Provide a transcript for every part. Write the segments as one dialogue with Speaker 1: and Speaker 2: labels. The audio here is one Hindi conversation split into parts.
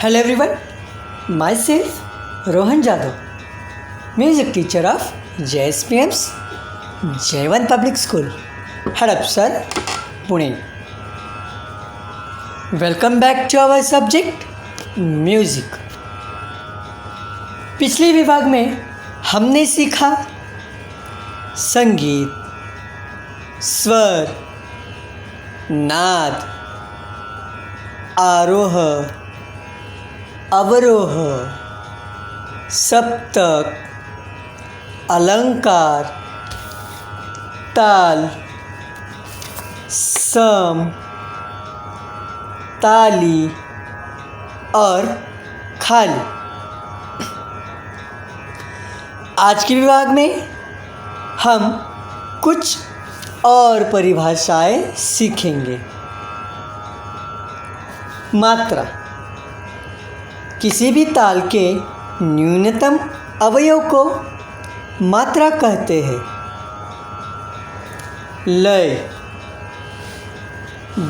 Speaker 1: Hello everyone, myself Rohan Jadhav, music teacher of JSPM's J1 Public School, Hadapsar, Pune. Welcome back to our subject music. पिछले विभाग में हमने सीखा संगीत, स्वर, नाद, आरोह, अवरोह, सप्तक, अलंकार, ताल, सम, ताली और खाली। आज के विभाग में हम कुछ और परिभाषाएं सीखेंगे। मात्रा, किसी भी ताल के न्यूनतम अवयव को मात्रा कहते हैं। लय,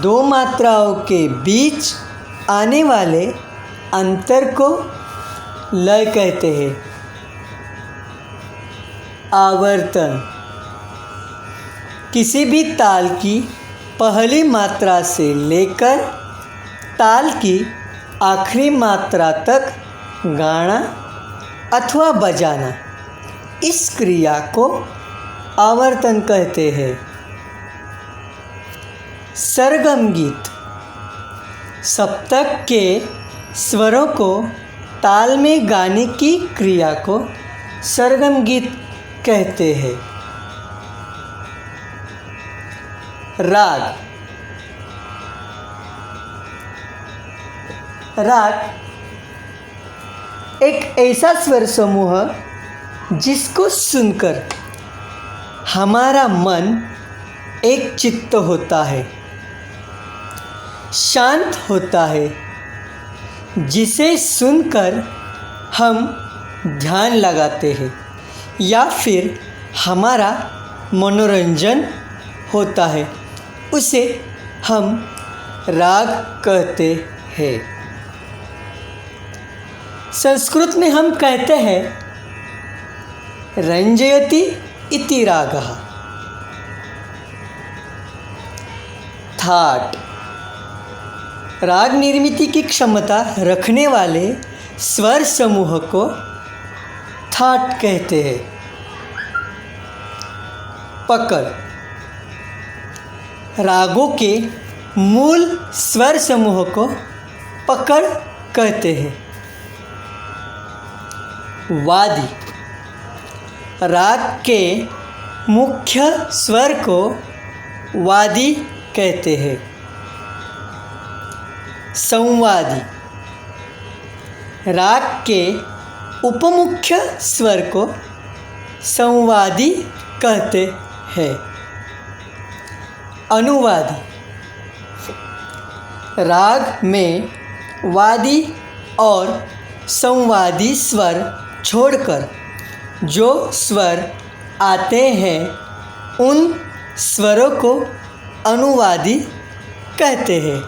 Speaker 1: दो मात्राओं के बीच आने वाले अंतर को लय कहते हैं। आवर्तन, किसी भी ताल की पहली मात्रा से लेकर ताल की आखिरी मात्रा तक गाना अथवा बजाना, इस क्रिया को आवर्तन कहते हैं। सरगम गीत, सप्तक के स्वरों को ताल में गाने की क्रिया को सरगम गीत कहते हैं। राग, राग एक ऐसा स्वर समूह जिसको सुनकर हमारा मन एक चित्त होता है, शांत होता है, जिसे सुनकर हम ध्यान लगाते हैं या फिर हमारा मनोरंजन होता है, उसे हम राग कहते हैं। संस्कृत में हम कहते हैं रंजयति इति रागः। थाट, राग निर्मिति की क्षमता रखने वाले स्वर समूह को थाट कहते हैं। पकड़, रागों के मूल स्वर समूह को पकड़ कहते हैं। वादी, राग के मुख्य स्वर को वादी कहते हैं। संवादी, राग के उपमुख्य स्वर को संवादी कहते हैं। अनुवादी, राग में वादी और संवादी स्वर छोड़कर जो स्वर आते हैं उन स्वरों को अनुवादी कहते हैं।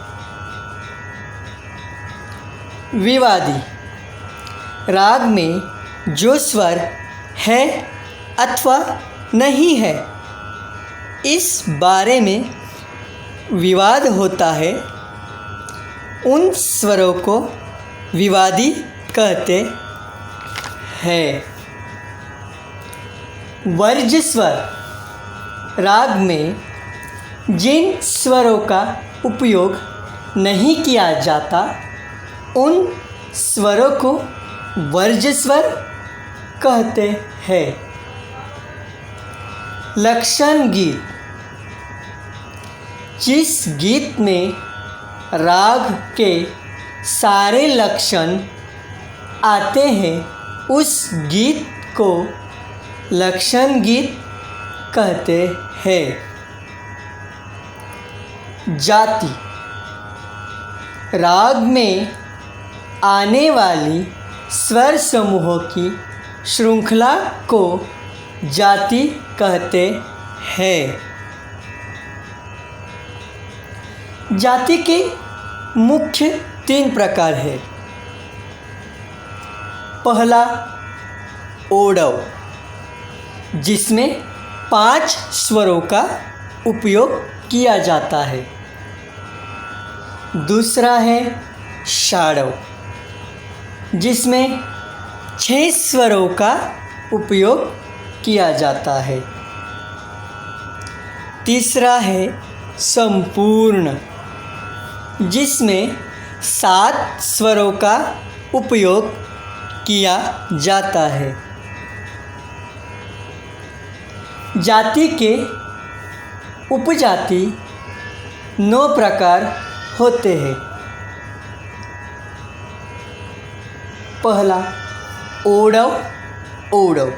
Speaker 1: विवादी, राग में जो स्वर है अथवा नहीं है, इस बारे में विवाद होता है, उन स्वरों को विवादी कहते हैं। वर्ज्य स्वर, राग में जिन स्वरों का उपयोग नहीं किया जाता उन स्वरों को वर्ज्य स्वर कहते हैं। लक्षण गीत, जिस गीत में राग के सारे लक्षण आते हैं उस गीत को लक्षण गीत कहते हैं। जाति, राग में आने वाली स्वर समूहों की श्रृंखला को जाति कहते हैं। जाति के मुख्य 3 प्रकार है। पहला ओडव, जिसमें 5 स्वरों का उपयोग किया जाता है। दूसरा है षाडव, जिसमें 6 स्वरों का उपयोग किया जाता है। तीसरा है संपूर्ण, जिसमें 7 स्वरों का उपयोग किया जाता है। जाति के उपजाति 9 प्रकार होते हैं। पहला ओडव ओडव,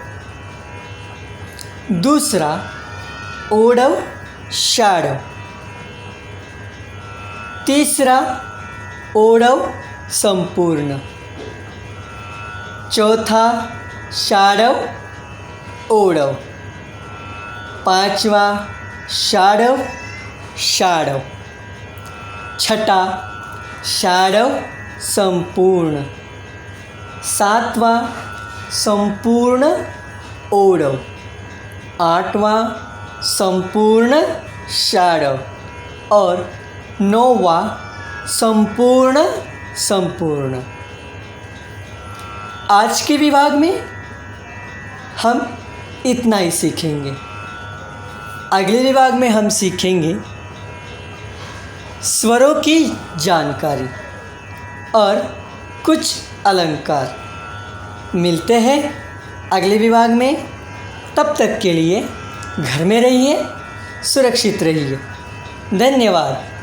Speaker 1: दूसरा ओडव षाडव, तीसरा ओडव संपूर्ण, चौथा षाडव ओडव, पांचवा षाडव षाडव, छठा षाडव संपूर्ण, सातवां संपूर्ण ओडव, आठवां संपूर्ण षाडव और 9वां संपूर्ण संपूर्ण। आज के विभाग में हम इतना ही सीखेंगे। अगले विभाग में हम सीखेंगे स्वरों की जानकारी और कुछ अलंकार। मिलते हैं अगले विभाग में। तब तक के लिए घर में रहिए, सुरक्षित रहिए। धन्यवाद।